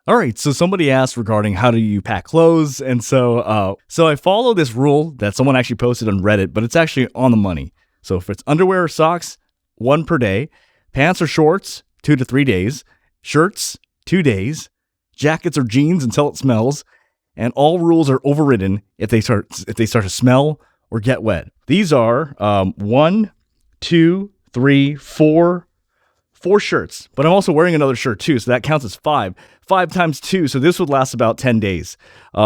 All right, so somebody asked regarding how do you pack clothes, and so I follow this rule that someone actually posted on Reddit, but it's actually on the money. So if it's underwear or socks, one per day, pants or shorts, 2 to 3 days, shirts, 2 days, jackets or jeans until it smells, and all rules are overridden if they start to smell or get wet. These are one, two, three, four shirts, but I'm also wearing another shirt too, so that counts as five. 5 times 2, so this would last about 10 days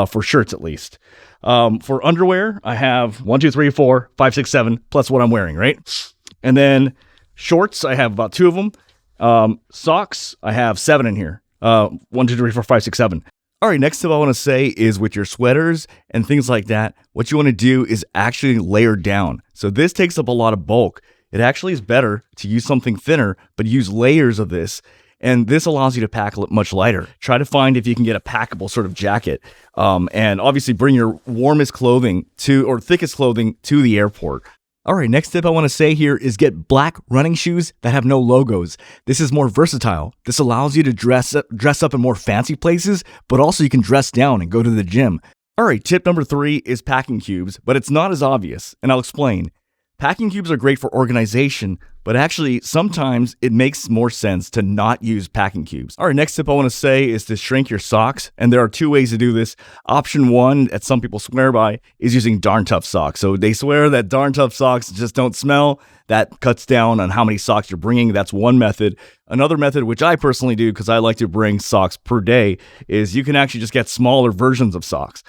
for shirts at least. For underwear, I have 1, 2, 3, 4, 5, 6, 7, plus what I'm wearing, right? And then shorts, I have about 2 of them. Socks, I have 7 in here. 1, 2, 3, 4, 5, 6, 7. All right, next tip I want to say is with your sweaters and things like that, what you want to do is actually layer down. So this takes up a lot of bulk. It actually is better to use something thinner, but use layers of this. And this allows you to pack much lighter. Try to find if you can get a packable sort of jacket. And obviously bring your warmest clothing or thickest clothing to the airport. All right, next tip I want to say here is get black running shoes that have no logos. This is more versatile. This allows you to dress up in more fancy places, but also you can dress down and go to the gym. All right, tip number 3 is packing cubes, but it's not as obvious, and I'll explain. Packing cubes are great for organization, but actually sometimes it makes more sense to not use packing cubes. All right, next tip I want to say is to shrink your socks, and there are 2 ways to do this. Option 1, that some people swear by, is using Darn Tough socks. So they swear that Darn Tough socks just don't smell. That cuts down on how many socks you're bringing. That's one method. Another method, which I personally do because I like to bring socks per day, is you can actually just get smaller versions of socks.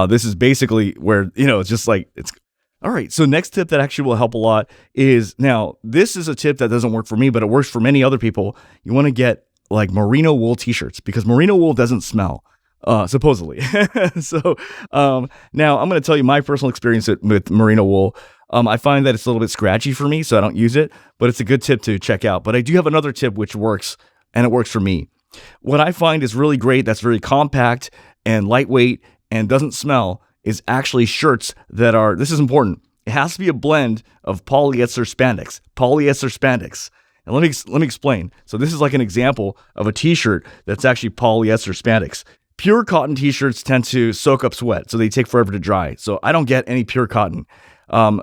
This is basically where, it's just like, it's all right, so next tip that actually will help a lot is, now, this is a tip that doesn't work for me, but it works for many other people. You want to get like merino wool t-shirts because merino wool doesn't smell, supposedly. Now I'm going to tell you my personal experience with merino wool. I find that it's a little bit scratchy for me, so I don't use it, but it's a good tip to check out. But I do have another tip which works, and it works for me. What I find is really great, that's very compact and lightweight and doesn't smell, is actually shirts that are, this is important, it has to be a blend of polyester spandex. And let me explain. So this is like an example of a t-shirt that's actually polyester spandex. Pure cotton t-shirts tend to soak up sweat, so they take forever to dry. So I don't get any pure cotton.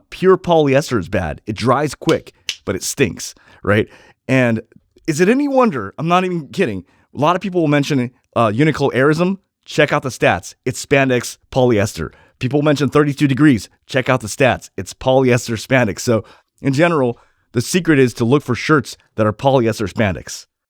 Pure polyester is bad. It dries quick, but it stinks, right? And is it any wonder, I'm not even kidding, a lot of people will mention Uniqlo Airism. Check out the stats. It's spandex polyester. People mention 32 degrees. Check out the stats. It's polyester spandex. So in general, the secret is to look for shirts that are polyester spandex.